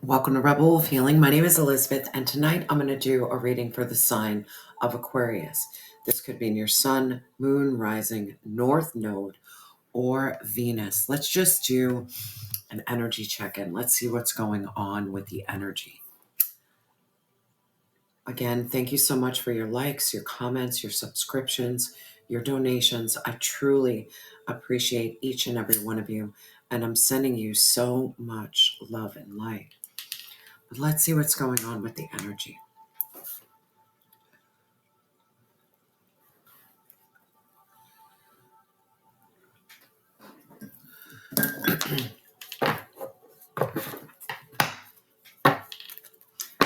Welcome to Rebel Wolf Healing. My name is Elizabeth, and tonight I'm going to do a reading for the sign of Aquarius. This could be in your sun, moon, rising, north node, or Venus. Let's just do an energy check-in. Let's see what's going on with the energy. Again, thank you so much for your likes, your comments, your subscriptions, your donations. I truly appreciate each and every one of you, and I'm sending you so much love and light. But let's see what's going on with the energy.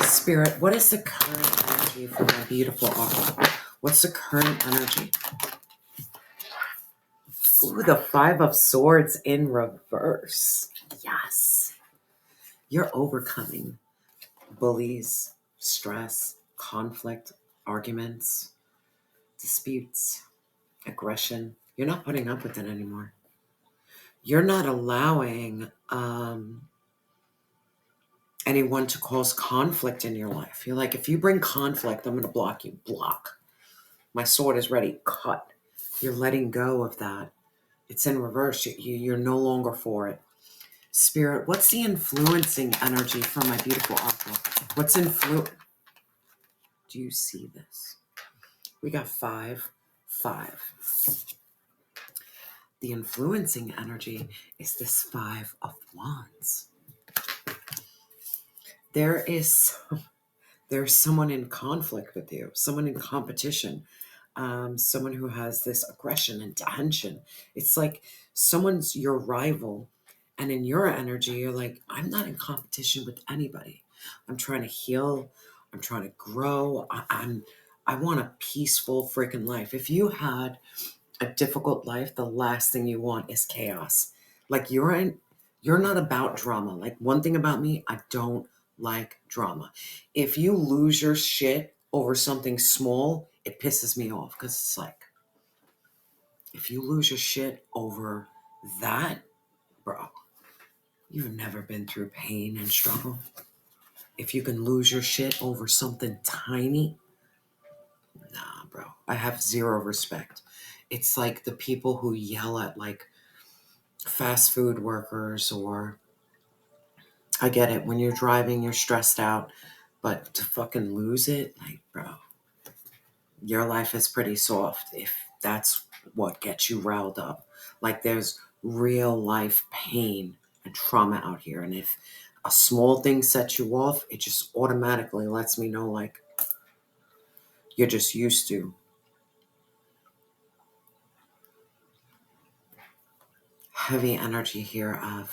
Spirit, what is the current energy for my beautiful author? What's the current energy? Ooh, the Five of Swords in reverse. Yes. You're overcoming bullies, stress, conflict, arguments, disputes, aggression. You're not putting up with it anymore. You're not allowing anyone to cause conflict in your life. You're like, if you bring conflict, I'm going to block you. Block. My sword is ready. Cut. You're letting go of that. It's in reverse. You're no longer for it. Spirit, what's the influencing energy for my beautiful author? What's Do you see this? We got 5, 5. The influencing energy is this 5 of Wands. There's someone in conflict with you, someone in competition, someone who has this aggression and tension. It's like someone's your rival, and in your energy, you're like, I'm not in competition with anybody. I'm trying to heal. I'm trying to grow. I want a peaceful freaking life. If you had a difficult life, the last thing you want is chaos. Like you're not about drama. Like one thing about me, I don't like drama. If you lose your shit over something small, it pisses me off because it's like, if you lose your shit over that, bro, you've never been through pain and struggle. If you can lose your shit over something tiny, nah, bro, I have zero respect. It's like the people who yell at like fast food workers, or I get it, when you're driving, you're stressed out, but to fucking lose it, like, bro, your life is pretty soft if that's what gets you riled up. Like there's real life pain and trauma out here. And if a small thing sets you off, it just automatically lets me know like you're just used to. Heavy energy here of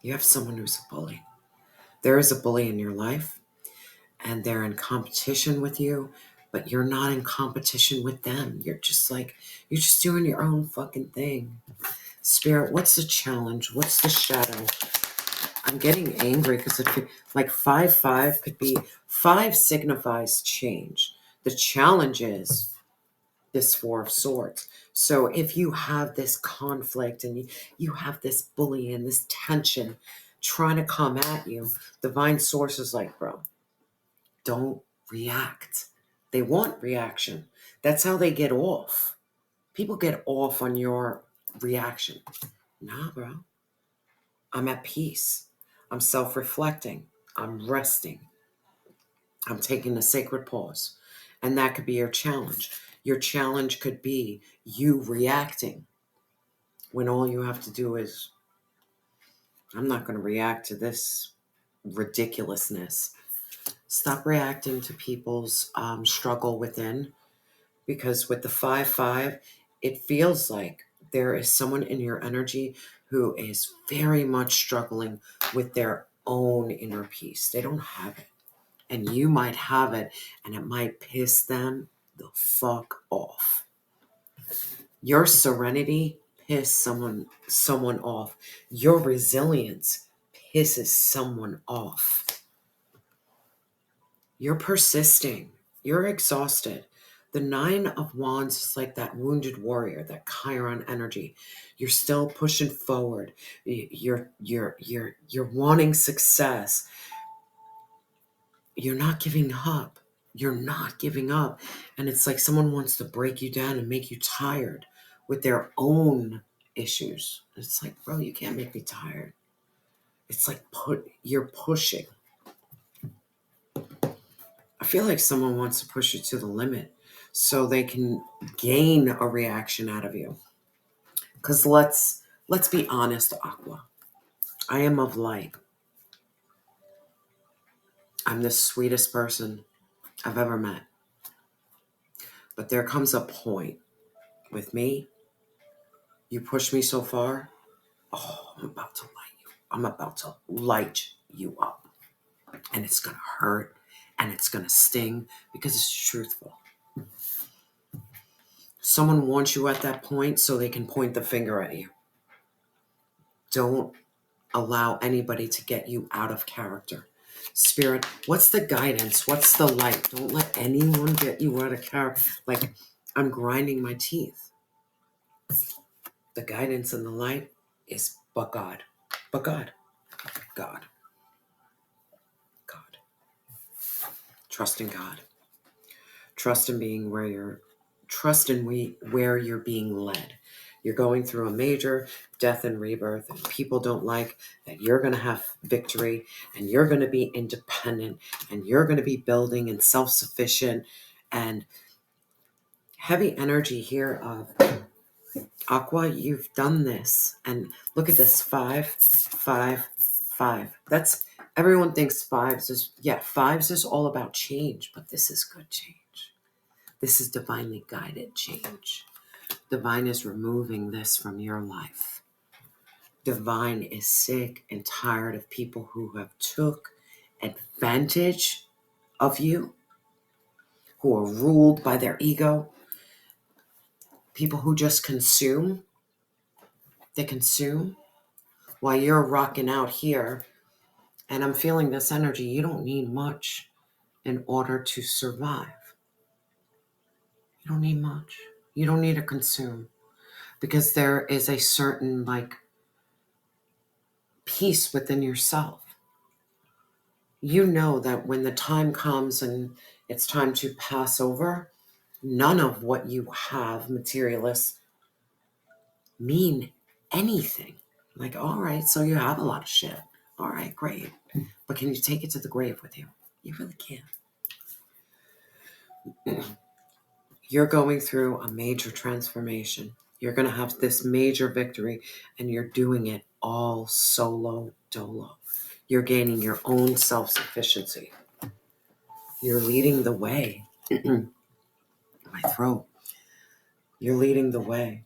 you have someone who's a bully. There is a bully in your life, and they're in competition with you, but you're not in competition with them. You're just doing your own fucking thing. Spirit, what's the challenge? What's the shadow? I'm getting angry because it could, like 5, 5 could be, 5 signifies change. The challenge is this 4 of Swords. So if you have this conflict and you have this bully and this tension trying to come at you, divine source is like, bro, don't react. They want reaction. That's how they get off. People get off on your reaction. Nah, bro. I'm at peace. I'm self-reflecting. I'm resting. I'm taking a sacred pause. And that could be your challenge. Your challenge could be you reacting when all you have to do is, I'm not going to react to this ridiculousness. Stop reacting to people's struggle within, because with the 5, 5, it feels like there is someone in your energy who is very much struggling with their own inner peace. They don't have it. And you might have it, and it might piss them the fuck off. Your serenity pisses someone off. Your resilience pisses someone off. You're persisting. You're exhausted. The Nine of Wands is like that wounded warrior, that Chiron energy. You're still pushing forward. You're wanting success. You're not giving up. You're not giving up. And it's like someone wants to break you down and make you tired with their own issues. It's like, bro, you can't make me tired. It's like you're pushing. I feel like someone wants to push you to the limit so they can gain a reaction out of you. Because let's be honest, Aqua. I am of light. I'm the sweetest person I've ever met. But there comes a point with me, you push me so far, oh, I'm about to light you. I'm about to light you up. And it's going to hurt and it's going to sting because it's truthful. Someone wants you at that point so they can point the finger at you. Don't allow anybody to get you out of character. Spirit, what's the guidance? What's the light? Don't let anyone get you out of character. Like, I'm grinding my teeth. The guidance and the light is but God. But God. God. God. Trust in God. Trust in being where you're where you're being led. You're going through a major death and rebirth, and people don't like that you're going to have victory, and you're going to be independent, and you're going to be building and self-sufficient, and heavy energy here of Aqua, you've done this. And look at this, 5, 5, 5. That's, everyone thinks fives is all about change, but this is good change. This is divinely guided change. Divine is removing this from your life. Divine is sick and tired of people who have took advantage of you, who are ruled by their ego, people who just consume. They consume while you're rocking out here. And I'm feeling this energy. You don't need much in order to survive. You don't need much. You don't need to consume. Because there is a certain peace within yourself. You know that when the time comes and it's time to pass over, none of what you have, materialists, mean anything. Like, all right, so you have a lot of shit. All right, great. But can you take it to the grave with you? You really can't. You're going through a major transformation. You're going to have this major victory, and you're doing it all solo dolo. You're gaining your own self-sufficiency. You're leading the way. My throat. You're leading the way.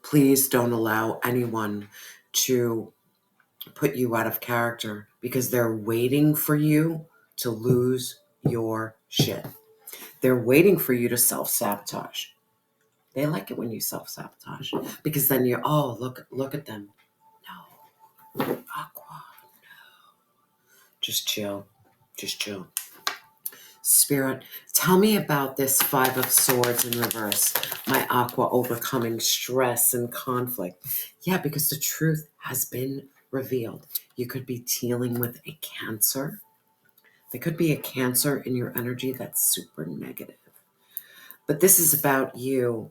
Please don't allow anyone to put you out of character because they're waiting for you to lose your shit. They're waiting for you to self-sabotage. They like it when you self-sabotage because then you're, oh, look at them. No. Aqua. No. Just chill. Just chill. Spirit, tell me about this 5 of Swords in reverse. My Aqua overcoming stress and conflict. Yeah, because the truth has been revealed. You could be dealing with a cancer. There could be a cancer in your energy that's super negative. But this is about you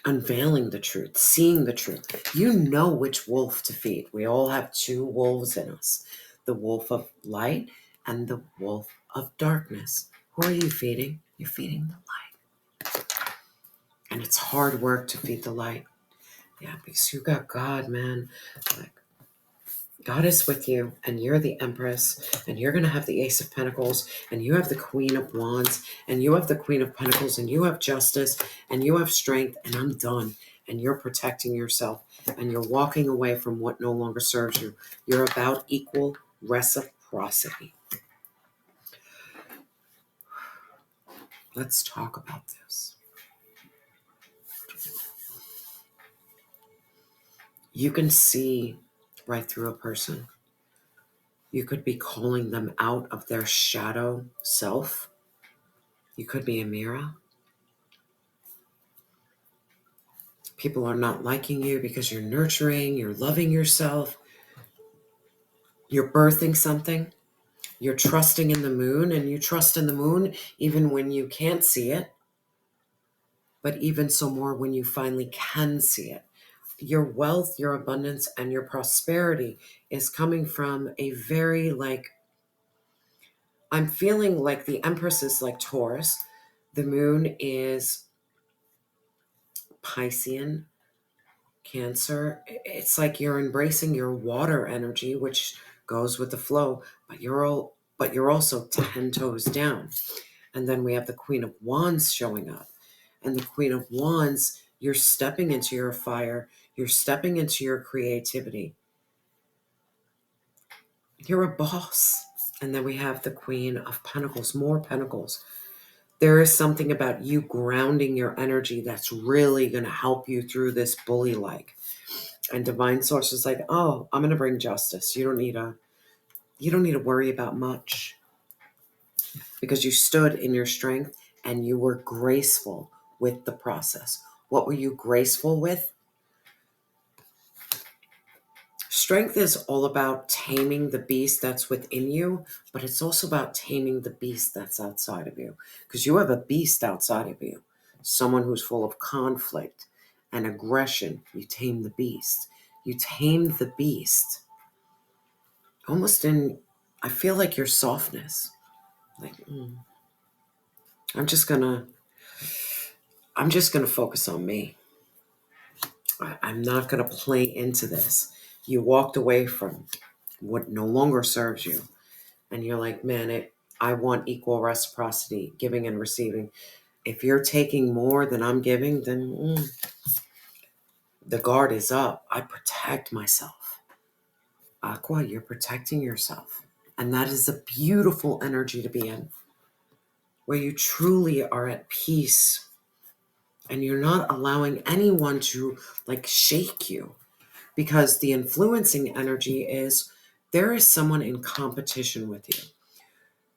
unveiling the truth, seeing the truth. You know which wolf to feed. We all have 2 wolves in us. The wolf of light and the wolf of darkness. Who are you feeding? You're feeding the light. And it's hard work to feed the light. Yeah, because you got God, man. Like, God is with you, and you're the Empress, and you're going to have the Ace of Pentacles, and you have the Queen of Wands, and you have the Queen of Pentacles, and you have Justice, and you have Strength, and I'm done. And you're protecting yourself, and you're walking away from what no longer serves you. You're about equal reciprocity. Let's talk about this. You can see right through a person. You could be calling them out of their shadow self. You could be a mirror. People are not liking you because you're nurturing, you're loving yourself, you're birthing something, you're trusting in the moon, and you trust in the moon even when you can't see it, but even so more when you finally can see it. Your wealth, your abundance, and your prosperity is coming from a very I'm feeling like the Empress is like Taurus, the moon is Piscean, Cancer. It's like you're embracing your water energy, which goes with the flow, but you're also 10 toes down. And then we have the Queen of Wands showing up. And the Queen of Wands, you're stepping into your fire, you're stepping into your creativity. You're a boss. And then we have the Queen of Pentacles, more Pentacles. There is something about you grounding your energy that's really going to help you through this bully And divine source is like, oh, I'm going to bring justice. You don't need to worry about much because you stood in your strength and you were graceful with the process. What were you graceful with? Strength is all about taming the beast that's within you, but it's also about taming the beast that's outside of you, because you have a beast outside of you, someone who's full of conflict and aggression. You tame the beast. You tame the beast almost in, I feel like your softness. Like, I'm just gonna focus on me. I'm not gonna play into this. You walked away from what no longer serves you. And you're like, man, I want equal reciprocity, giving and receiving. If you're taking more than I'm giving, then the guard is up. I protect myself. Aqua, you're protecting yourself. And that is a beautiful energy to be in, where you truly are at peace and you're not allowing anyone to shake you, because the influencing energy is there is someone in competition with you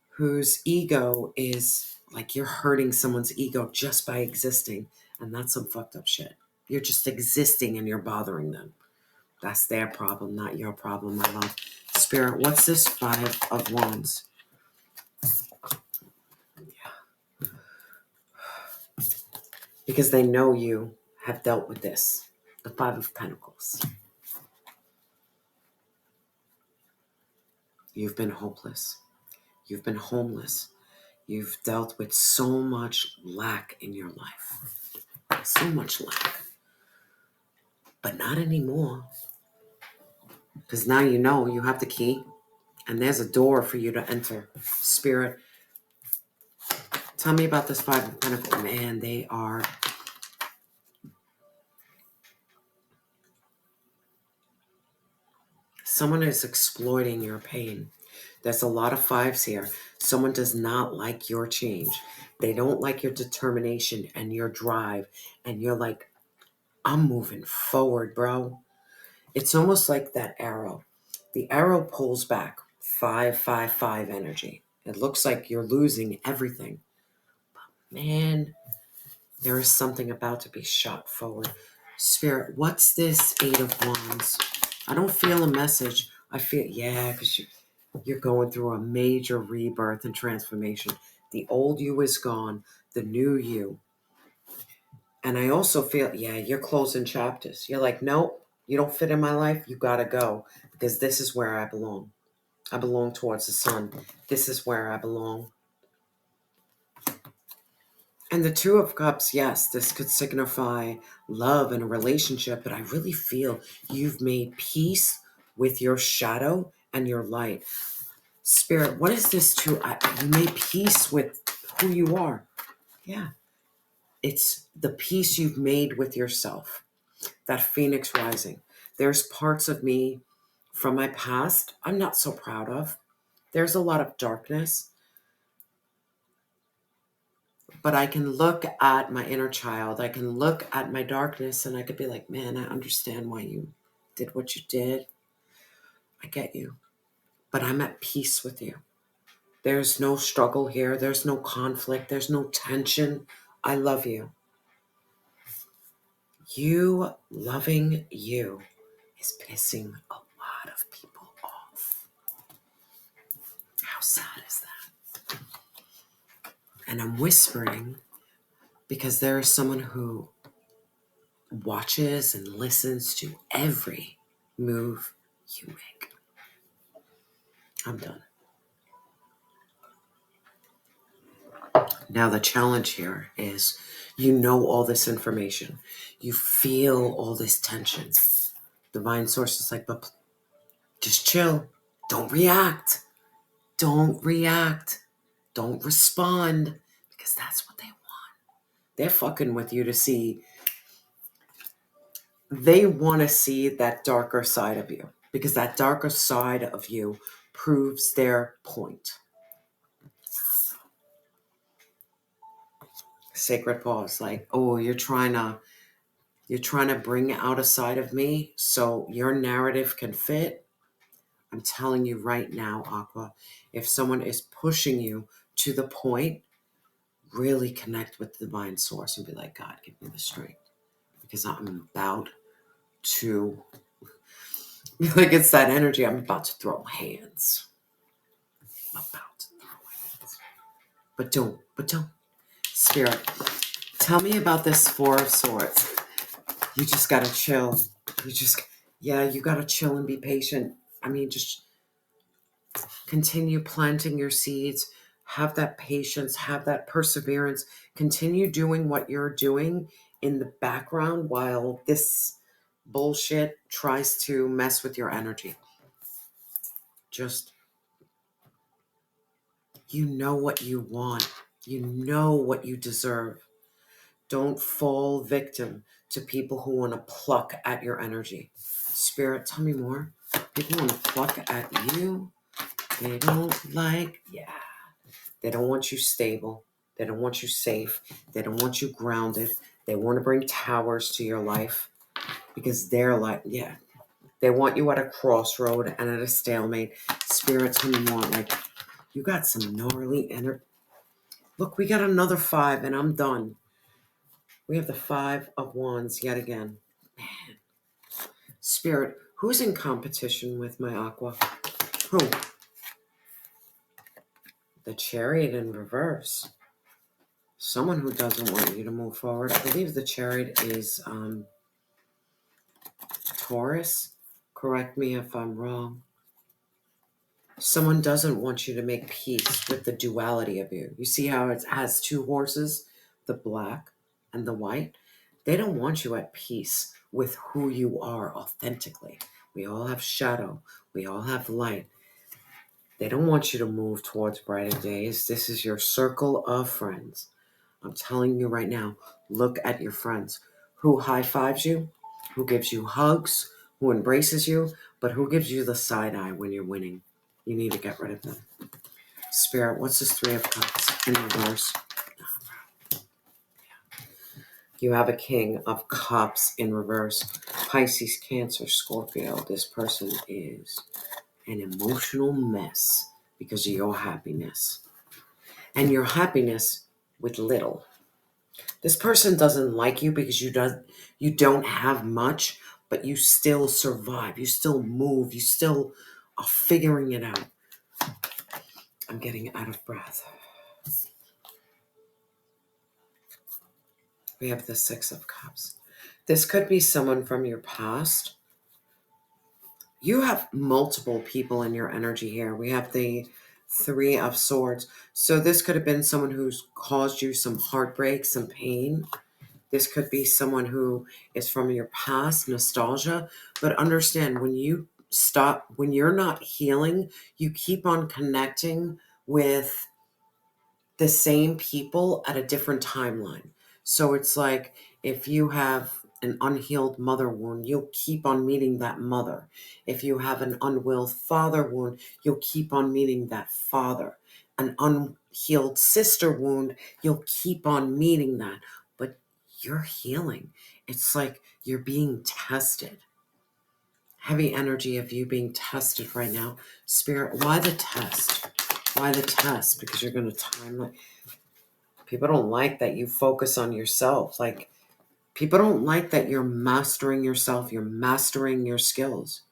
whose ego is you're hurting someone's ego just by existing. And that's some fucked up shit. You're just existing and you're bothering them. That's their problem, not your problem, my love. Spirit, what's this 5 of Wands? Yeah. Because they know you have dealt with this. The 5 of Pentacles. You've been hopeless. You've been homeless. You've dealt with so much lack in your life. So much lack. But not anymore. Because now you know you have the key. And there's a door for you to enter. Spirit, tell me about this 5 of Pentacles. Man, they are... Someone is exploiting your pain. There's a lot of 5s here. Someone does not like your change. They don't like your determination and your drive. And you're like, I'm moving forward, bro. It's almost like that arrow. The arrow pulls back. 5, 5, 5 energy. It looks like you're losing everything. But man, there is something about to be shot forward. Spirit, what's this 8 of Wands? I don't feel a message. I feel, because you're going through a major rebirth and transformation. The old you is gone. The new you. And I also feel, you're closing chapters. You're like, nope, you don't fit in my life. You got to go, because this is where I belong. I belong towards the sun. This is where I belong. And the 2 of Cups, yes, this could signify love and a relationship, but I really feel you've made peace with your shadow and your light. Spirit, what is this too? You made peace with who you are. Yeah. It's the peace you've made with yourself. That phoenix rising. There's parts of me from my past I'm not so proud of. There's a lot of darkness. But I can look at my inner child. I can look at my darkness and I could be like, man, I understand why you did what you did. I get you. but I'm at peace with you. There's no struggle here. There's no conflict. There's no tension. I love you. You loving you is pissing a lot of people off. How sad is that? And I'm whispering because there is someone who watches and listens to every move you make. I'm done. Now the challenge here is you know all this information. You feel all this tension. Divine source is like, but just chill. Don't react. Don't react. Don't respond. Because that's what they want. They're fucking with you to see. They want to see that darker side of you. Because that darker side of you proves their point. Sacred pause. Like, oh, you're trying to bring out a side of me so your narrative can fit. I'm telling you right now, Aqua, if someone is pushing you to the point, really connect with the divine source and be like, God, give me the strength. Because I'm about to, like it's that energy, I'm about to throw hands. I'm about to throw hands. But don't. Spirit, tell me about this Four of Swords. You just gotta chill. You gotta chill and be patient. I mean, just continue planting your seeds. Have that patience, have that perseverance. Continue doing what you're doing in the background while this bullshit tries to mess with your energy. Just, you know what you want. You know what you deserve. Don't fall victim to people who want to pluck at your energy. Spirit, tell me more. People want to pluck at you. They don't like, They don't want you stable. They don't want you safe. They don't want you grounded. They want to bring towers to your life because they're like, they want you at a crossroad and at a stalemate. Spirit, tell me more. Like, you got some gnarly energy. Look, we got another 5 and I'm done. We have the 5 of Wands yet again. Man. Spirit, who's in competition with my Aqua? Who? The Chariot in reverse. Someone who doesn't want you to move forward. I believe the Chariot is Taurus. Correct me if I'm wrong. Someone doesn't want you to make peace with the duality of you. You see how it has 2 horses, the black and the white? They don't want you at peace with who you are authentically. We all have shadow. We all have light. They don't want you to move towards brighter days. This is your circle of friends. I'm telling you right now, look at your friends. Who high-fives you? Who gives you hugs? Who embraces you? But who gives you the side eye when you're winning? You need to get rid of them. Spirit, what's this 3 of Cups in reverse? You have a King of Cups in reverse. Pisces, Cancer, Scorpio. This person is an emotional mess because of your happiness. And your happiness with little. This person doesn't like you because you don't have much, but you still survive. You still move. You still are figuring it out. I'm getting out of breath. We have the 6 of Cups. This could be someone from your past. You have multiple people in your energy here. We have the 3 of Swords. So this could have been someone who's caused you some heartbreak, some pain. This could be someone who is from your past, nostalgia. But understand, when you're not healing, you keep on connecting with the same people at a different timeline. So it's like if you have an unhealed mother wound, you'll keep on meeting that mother. If you have an unwilled father wound, you'll keep on meeting that father. An unhealed sister wound, you'll keep on meeting that. But you're healing. It's like you're being tested. Heavy energy of you being tested right now. Spirit, why the test? Why the test? Because you're going to time it. People don't like that you focus on yourself. Like, people don't like that you're mastering yourself. You're mastering your skills.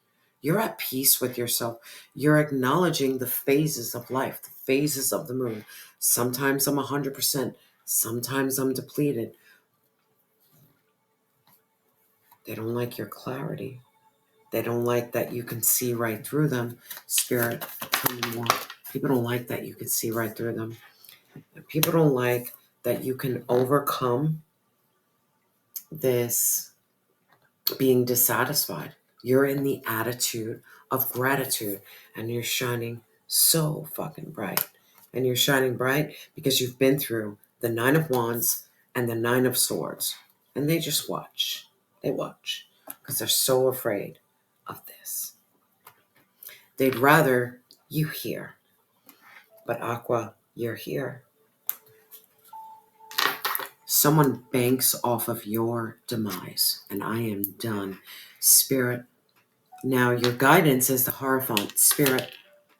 You're at peace with yourself. You're acknowledging the phases of life, the phases of the moon. Sometimes I'm 100%. Sometimes I'm depleted. They don't like your clarity. They don't like that you can see right through them. Spirit, tell me more. People don't like that you can see right through them. People don't like that you can overcome this being dissatisfied. You're in the attitude of gratitude and you're shining so fucking bright. And you're shining bright because you've been through the 9 of Wands and the 9 of Swords. And they just watch. They watch because they're so afraid of this. They'd rather you here. But Aqua, you're here. Someone banks off of your demise, and I am done. Spirit, now your guidance is the Hierophant. Spirit,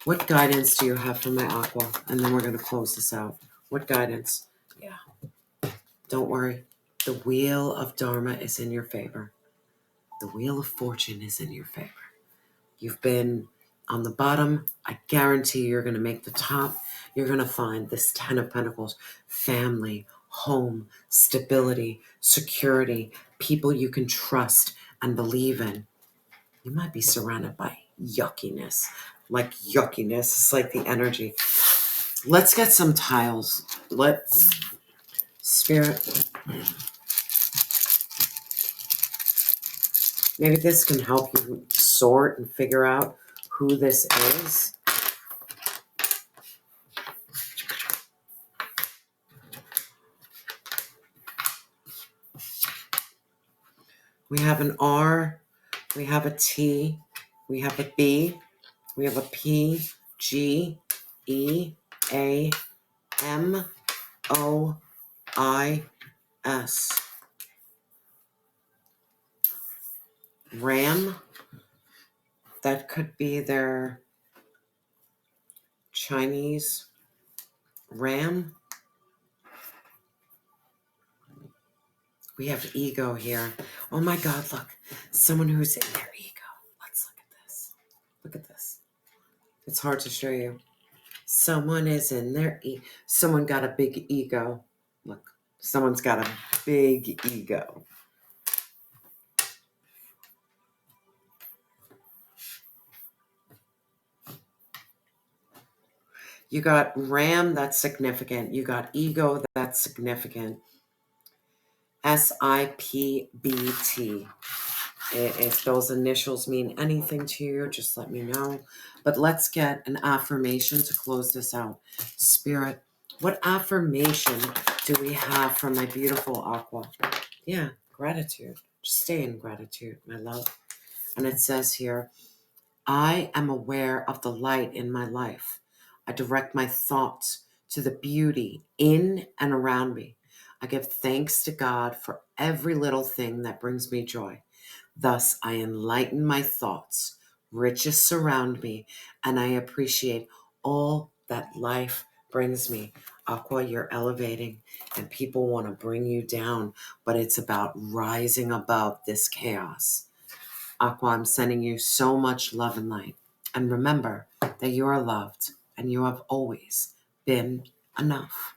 what guidance do you have for my Aqua? And then we're going to close this out. What guidance? Yeah. Don't worry. The wheel of Dharma is in your favor. The wheel of fortune is in your favor. You've been on the bottom. I guarantee you're going to make the top. You're going to find this 10 of Pentacles, family, home, stability, security, people you can trust and believe in. You might be surrounded by yuckiness. Like yuckiness. It's like the energy. Let's get some tiles. Let's, Spirit. Maybe this can help you sort and figure out who this is. We have an R, we have a T, we have a B, we have a P, G, E, A, M, O, I, S. Ram, that could be their Chinese Ram. We have ego here. Oh my God, look. Someone who's in their ego. Let's look at this. Look at this. It's hard to show you. Someone is in their someone got a big ego. Look, someone's got a big ego. You got Ram, that's significant. You got ego, that's significant. SIPBT. If those initials mean anything to you, just let me know. But let's get an affirmation to close this out. Spirit, what affirmation do we have for my beautiful Aqua? Yeah, gratitude. Just stay in gratitude, my love. And it says here, I am aware of the light in my life. I direct my thoughts to the beauty in and around me. I give thanks to God for every little thing that brings me joy. Thus, I enlighten my thoughts, riches surround me, and I appreciate all that life brings me. Aqua, you're elevating, and people want to bring you down, but it's about rising above this chaos. Aqua, I'm sending you so much love and light. And remember that you are loved, and you have always been enough.